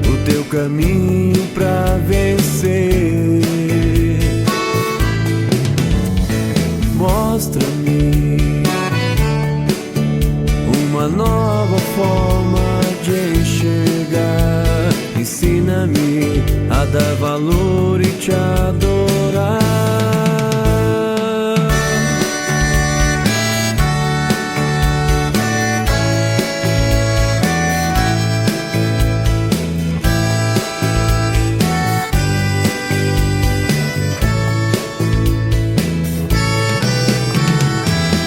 o teu caminho pra vencer. Mostra-me uma nova forma de enxergar. Ensina-me a dar valor e te adorar.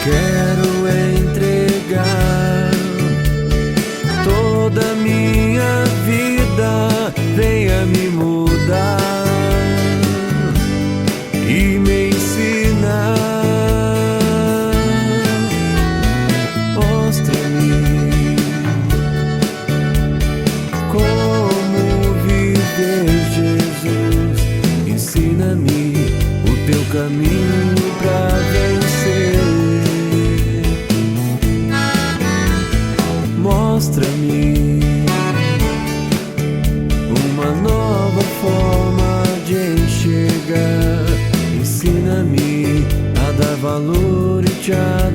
Quero entregar toda a minha vida, venha me mudar e me ensinar. Mostra-me como viver, Jesus. Ensina-me o teu caminho pra vencer. Mostra-me uma nova forma de enxergar. Ensina-me a dar valor e te adorar.